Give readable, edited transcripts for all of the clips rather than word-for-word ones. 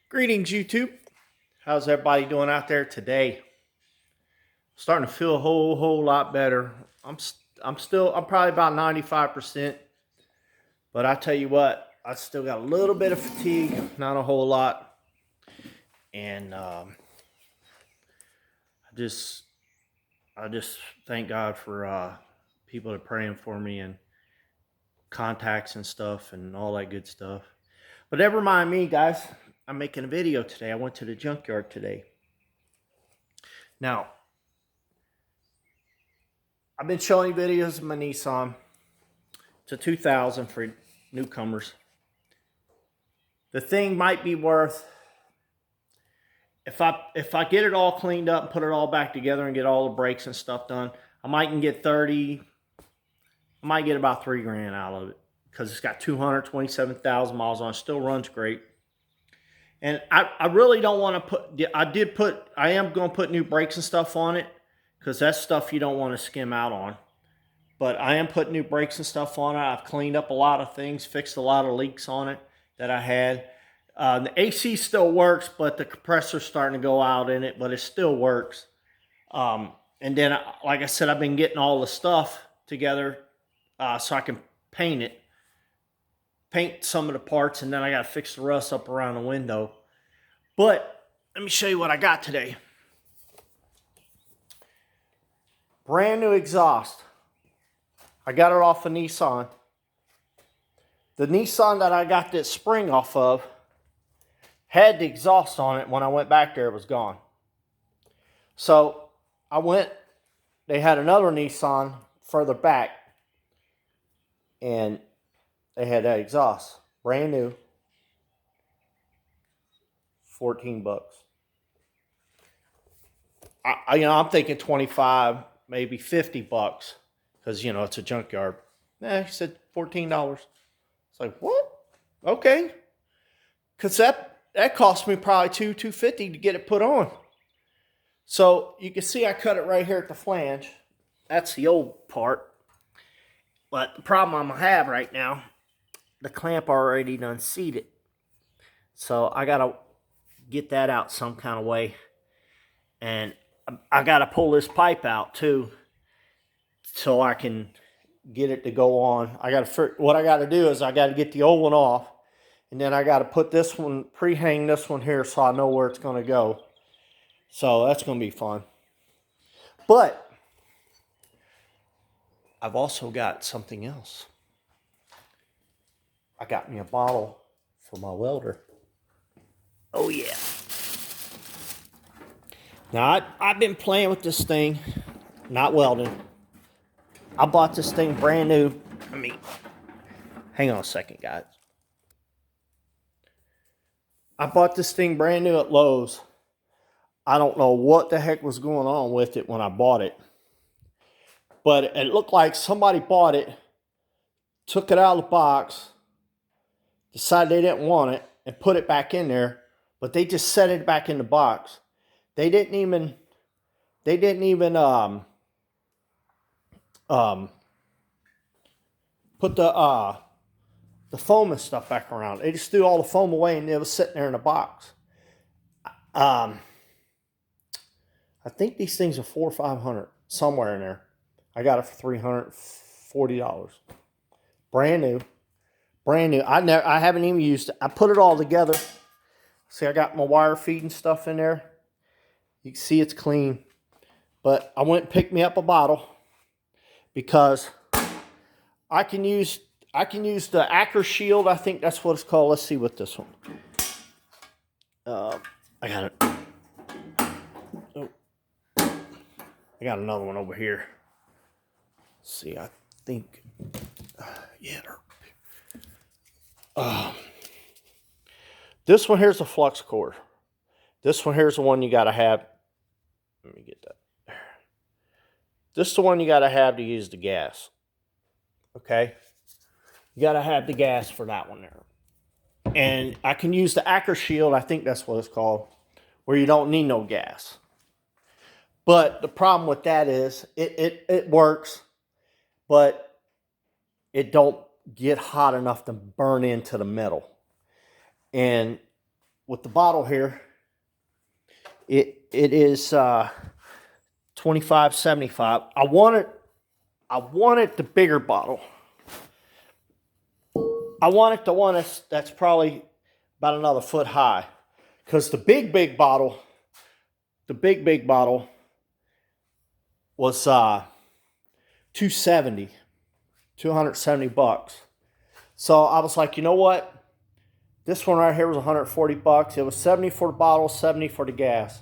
Greetings, YouTube. How's everybody doing out there today? Starting to feel a whole lot better. I'm probably about 95%, but I tell you what, I still got a little bit of fatigue, not a whole lot, and I just thank God for people that are praying for me and contacts and stuff and all that good stuff. But never mind me, guys. I'm making a video today. I went to the junkyard today. Now, I've been showing videos of my Nissan. It's a 2000 for newcomers. The thing might be worth, if I get it all cleaned up and put it all back together and get all the brakes and stuff done, I might get about $3,000 out of it because it's got 227,000 miles on it. Still runs great. And I really don't want to I am going to put new brakes and stuff on it because that's stuff you don't want to skim out on. But I am putting new brakes and stuff on it. I've cleaned up a lot of things, fixed a lot of leaks on it that I had. The AC still works, but the compressor's starting to go out in it, but it still works. And then, like I said, I've been getting all the stuff together so I can paint some of the parts, and then I got to fix the rust up around the window. But let me show you what I got today. Brand new exhaust. I got it off of Nissan. The Nissan that I got this spring off of had the exhaust on it. When I went back there, it was gone. So they had another Nissan further back, and they had that exhaust. Brand new. 14 bucks. I'm thinking 25, maybe 50 bucks. Because, it's a junkyard. He said $14. It's like, what? Okay. Because that cost me probably $250 to get it put on. So, you can see I cut it right here at the flange. That's the old part. But the problem I'm going to have right now, the clamp already done seated. So, I got to get that out some kind of way. And I got to pull this pipe out, too, so I can get it to go on. What I got to do is I got to get the old one off, and then I got to put this one, pre-hang this one here so I know where it's going to go. So that's going to be fun. But I've also got something else. I got me a bottle for my welder. Oh yeah. Now I've been playing with this thing, not welding. I bought this thing brand new. Hang on a second, guys. I bought this thing brand new at Lowe's. I don't know what the heck was going on with it when I bought it. But it looked like somebody bought it, took it out of the box, decided they didn't want it, and put it back in there. But they just set it back in the box. They didn't even put the foam and stuff back around. They just threw all the foam away, and it was sitting there in a box. I think these things are $400 or $500, somewhere in there. I got it for $340. Brand new. I haven't even used it. I put it all together. See, I got my wire feed and stuff in there. You can see it's clean. But I went and picked me up a bottle because I can use the Acre Shield. I think that's what it's called. Let's see what this one. I got it. Oh, I got another one over here. Let's see, I think. Yeah. This one here's a flux core. This one here's the one you got to have. Let me get that. This is the one you got to have to use the gas. Okay? You got to have the gas for that one there. And I can use the Acre Shield, I think that's what it's called, where you don't need no gas. But the problem with that is it works, but it don't get hot enough to burn into the metal. And with the bottle here, it is $25.75. I wanted the bigger bottle. I wanted the one that's probably about another foot high, because the big bottle was $270. So I was like, you know what? This one right here was $140. It was $70 for the bottle, $70 for the gas.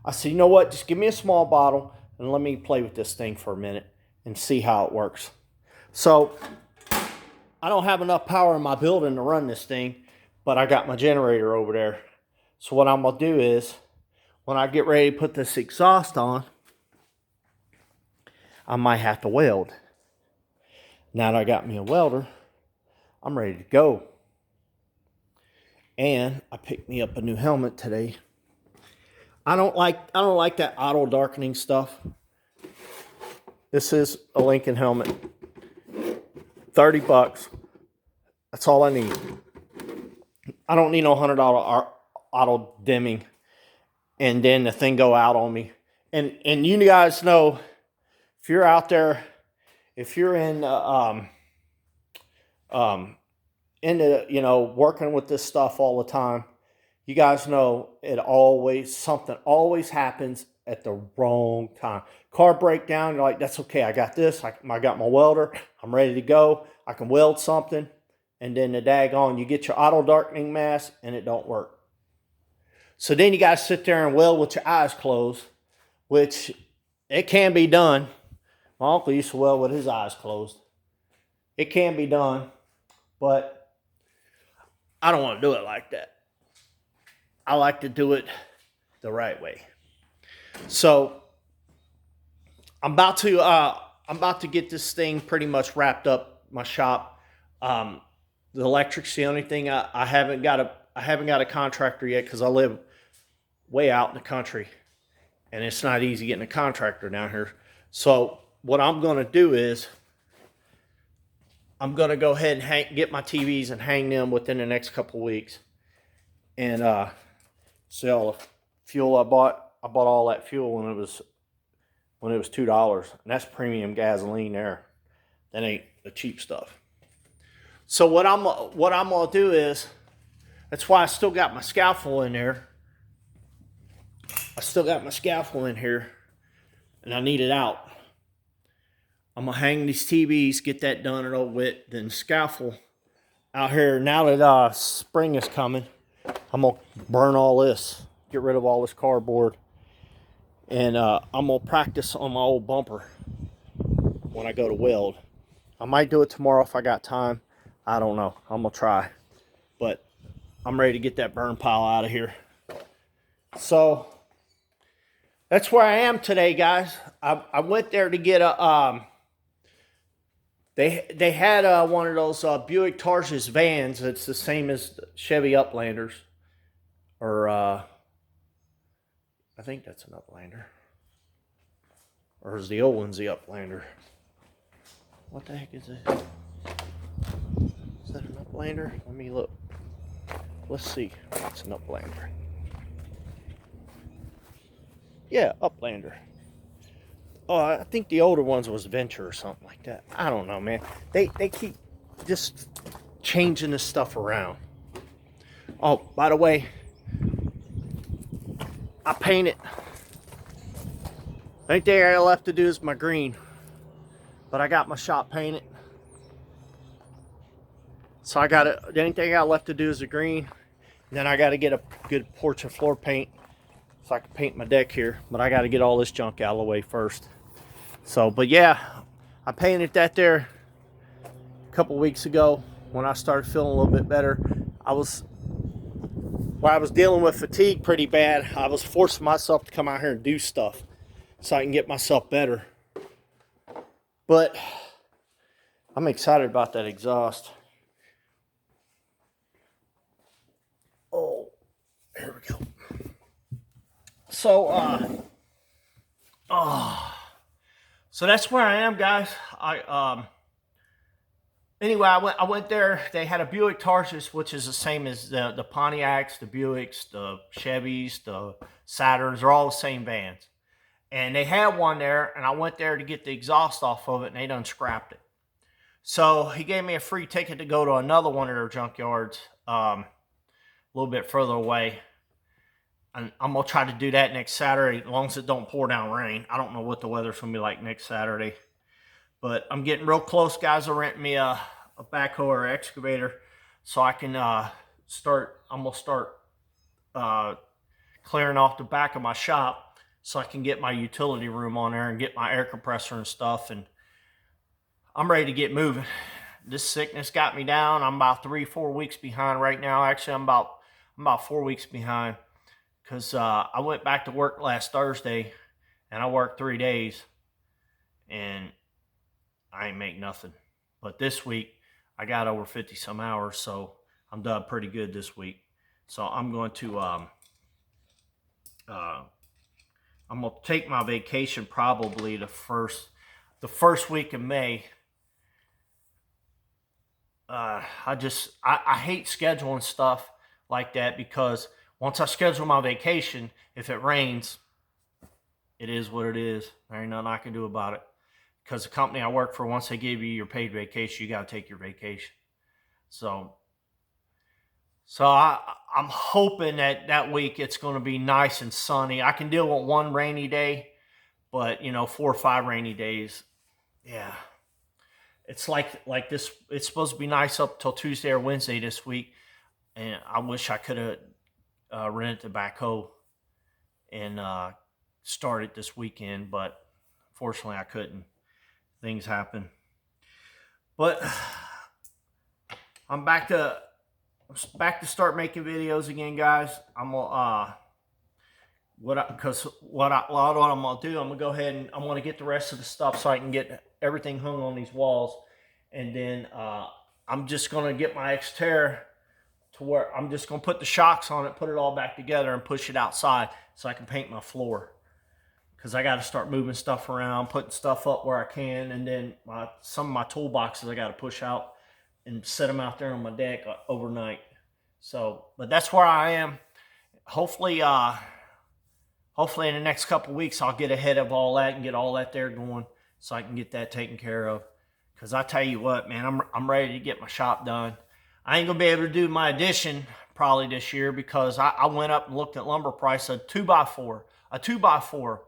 I said, you know what? Just give me a small bottle and let me play with this thing for a minute and see how it works. So I don't have enough power in my building to run this thing, but I got my generator over there. So what I'm going to do is, when I get ready to put this exhaust on, I might have to weld. Now that I got me a welder, I'm ready to go. And I picked me up a new helmet today. I don't like that auto darkening stuff. This is a Lincoln helmet. $30. That's all I need. I don't need no $100 auto dimming and then the thing go out on me. And you guys know, if you're out there, if you're in into, you know, working with this stuff all the time, you guys know something always happens at the wrong time. Car breakdown, you're like, that's okay, I got this, I got my welder, I'm ready to go, I can weld something, and then the daggone, you get your auto darkening mask and it don't work. So then you gotta sit there and weld with your eyes closed, which it can be done. My uncle used to weld with his eyes closed. It can be done, but I don't want to do it like that. I like to do it the right way. So I'm about to get this thing pretty much wrapped up. My shop. The electric's the only thing I haven't got a contractor yet, because I live way out in the country, and it's not easy getting a contractor down here. So what I'm going to do is, I'm going to go ahead and get my TVs and hang them within the next couple weeks. And sell the fuel I bought. I bought all that fuel when it was $2. And that's premium gasoline there. That ain't the cheap stuff. So what I'm going to do is, that's why I still got my scaffold in there. I still got my scaffold in here, and I need it out. I'm going to hang these TVs, get that done and over with, then scaffold out here. Now that spring is coming, I'm going to burn all this, get rid of all this cardboard, and I'm going to practice on my old bumper when I go to weld. I might do it tomorrow if I got time. I don't know. I'm going to try. But I'm ready to get that burn pile out of here. So that's where I am today, guys. I went there to get a... They had one of those Buick Tarsus vans. It's the same as Chevy Uplanders. Or, I think that's an Uplander. Or is the old one's the Uplander? What the heck is it? Is that an Uplander? Let me look. Let's see. It's an Uplander. Yeah, Uplander. Oh, I think the older ones was Venture or something like that. I don't know, man. They keep just changing this stuff around. Oh, by the way, I painted. The only thing I got left to do is my green. But I got my shop painted. So I got it. The only thing I got left to do is the green. And then I got to get a good porch and floor paint so I can paint my deck here. But I got to get all this junk out of the way first. So, but yeah, I painted that there a couple weeks ago when I started feeling a little bit better. I was dealing with fatigue pretty bad. I was forcing myself to come out here and do stuff so I can get myself better. But I'm excited about that exhaust. Oh, here we go. So, so that's where I am, guys. Anyway, I went there. They had a Buick Tarsus, which is the same as the Pontiacs, the Buicks, the Chevys, the Saturns. They're all the same vans. And they had one there, and I went there to get the exhaust off of it, and they done scrapped it. So he gave me a free ticket to go to another one of their junkyards, a little bit further away. And I'm gonna try to do that next Saturday, as long as it don't pour down rain. I don't know what the weather's gonna be like next Saturday, but I'm getting real close, guys. Are renting me a backhoe or excavator, so I can start. I'm gonna start clearing off the back of my shop, so I can get my utility room on there and get my air compressor and stuff. And I'm ready to get moving. This sickness got me down. I'm about 3-4 weeks behind right now. Actually, I'm about 4 weeks behind, because I went back to work last Thursday, and I worked 3 days, and I ain't make nothing. But this week, I got over 50 some hours, so I'm done pretty good this week. So I'm going to take my vacation probably the first week of May. I hate scheduling stuff like that, because once I schedule my vacation, if it rains, it is what it is. There ain't nothing I can do about it. Because the company I work for, once they give you your paid vacation, you got to take your vacation. So I'm hoping that week it's going to be nice and sunny. I can deal with one rainy day, but 4 or 5 rainy days, yeah. It's like this. It's supposed to be nice up till Tuesday or Wednesday this week, and I wish I could have rented the backhoe and started this weekend, but fortunately I couldn't. Things happen. But I'm back to start making videos again, guys. I'm gonna what I'm gonna do, I'm gonna go ahead and I'm gonna get the rest of the stuff so I can get everything hung on these walls, and then I'm just gonna get my Xterra to where I'm just gonna put the shocks on it, put it all back together, and push it outside so I can paint my floor. Because I got to start moving stuff around, putting stuff up where I can, and then some of my toolboxes I got to push out and set them out there on my deck overnight. So, but that's where I am. Hopefully in the next couple of weeks I'll get ahead of all that and get all that there going, so I can get that taken care of. Because I tell you what, man, I'm ready to get my shop done. I ain't gonna be able to do my addition probably this year, because I went up and looked at lumber price. A 2x4,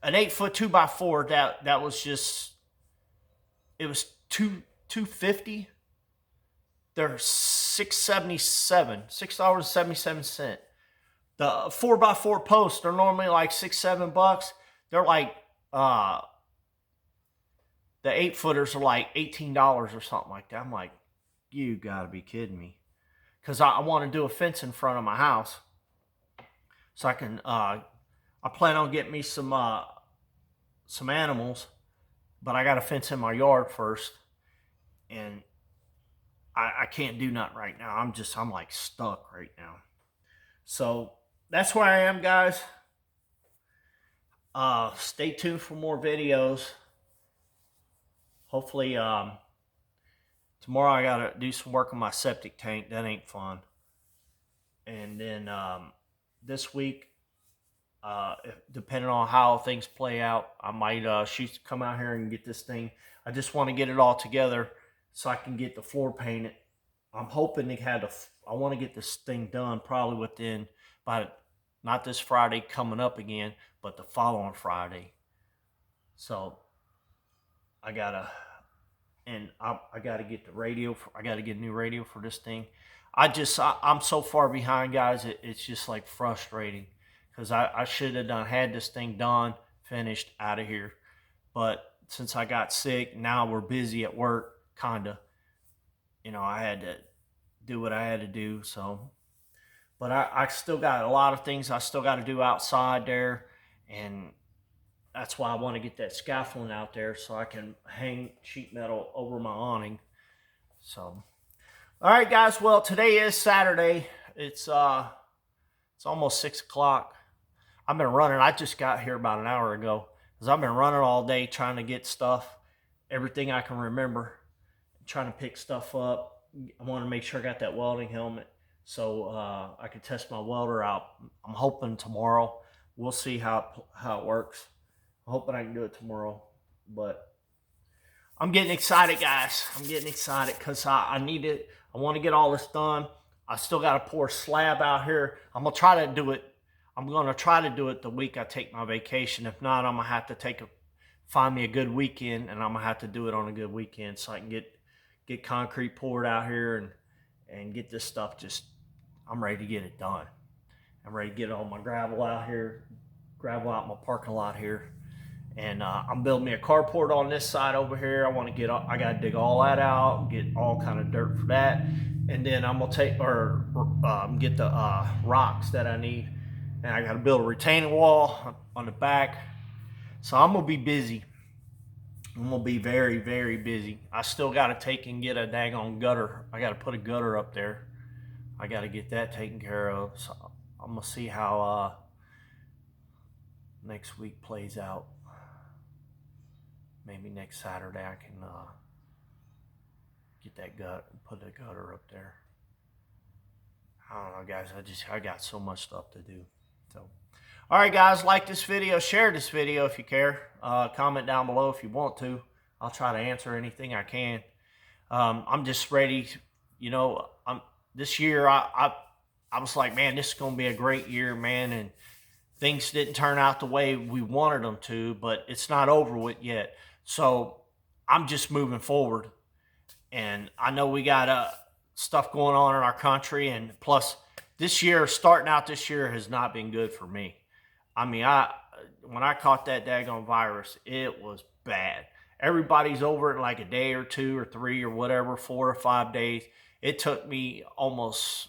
an 8-foot 2x4, that was just, it was $250. They're $6.77. The 4x4 posts, they're normally like $6-7. They're like the 8-footers are like $18 or something like that. I'm like, you gotta be kidding me. Because I want to do a fence in front of my house, so I can I plan on getting me some animals, but I got to fence in my yard first, and I can't do nothing right now. I'm like stuck right now. So that's where I am, guys. Stay tuned for more videos. Hopefully, tomorrow I gotta do some work on my septic tank. That ain't fun. And then this week, depending on how things play out, I might come out here and get this thing. I just want to get it all together so I can get the floor painted. I'm hoping I want to get this thing done probably not this Friday coming up again, but the following Friday. So I gotta get the radio. I gotta get a new radio for this thing. I'm so far behind, guys. It's just like frustrating, because I should have had this thing done, finished, out of here. But since I got sick, now we're busy at work, kinda. I had to do what I had to do. So, but I still got a lot of things I still got to do outside there, and that's why I want to get that scaffolding out there so I can hang sheet metal over my awning. So, all right, guys. Well, today is Saturday. It's almost 6 o'clock. I've been running. I just got here about an hour ago, because I've been running all day trying to get stuff, everything I can remember, trying to pick stuff up. I want to make sure I got that welding helmet so I can test my welder out. I'm hoping tomorrow. We'll see how it works. I'm hoping I can do it tomorrow. But I'm getting excited, guys. I'm getting excited because I need it. I want to get all this done. I still got to pour a slab out here. I'm going to try to do it. I'm going to try to do it the week I take my vacation. If not, I'm going to have to find me a good weekend, and I'm going to have to do it on a good weekend so I can get concrete poured out here and get this stuff I'm ready to get it done. I'm ready to get all my gravel out here, gravel out my parking lot here. And I'm building me a carport on this side over here. I got to dig all that out, get all kind of dirt for that. And then I'm going to get the rocks that I need. And I got to build a retaining wall on the back. So I'm going to be busy. I'm going to be very, very busy. I still got to take and get a daggone gutter. I got to put a gutter up there. I got to get that taken care of. So I'm going to see how next week plays out. Maybe next Saturday I can get that put the gutter up there. I don't know, guys. I got so much stuff to do. So, all right, guys, like this video, share this video if you care. Comment down below if you want to. I'll try to answer anything I can. I'm just ready. You know, this year I was like, man, this is gonna be a great year, man, and things didn't turn out the way we wanted them to, but it's not over with yet. So I'm just moving forward, and I know we got stuff going on in our country, and plus starting out this year has not been good for me. I mean, when I caught that daggone virus, it was bad. Everybody's over it in like a day or 2 or 3 or whatever, 4 or 5 days. It took me almost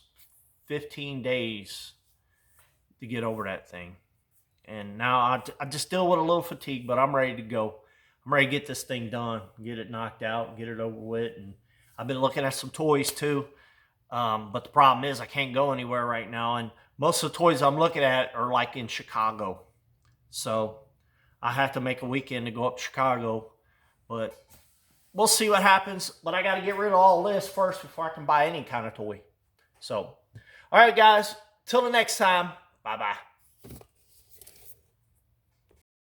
15 days to get over that thing. And now I just deal with a little fatigue, but I'm ready to go. I'm ready to get this thing done, get it knocked out, get it over with. And I've been looking at some toys too. But the problem is I can't go anywhere right now. And most of the toys I'm looking at are like in Chicago. So I have to make a weekend to go up to Chicago. But we'll see what happens. But I got to get rid of all this first before I can buy any kind of toy. So, all right, guys. Till the next time. Bye-bye.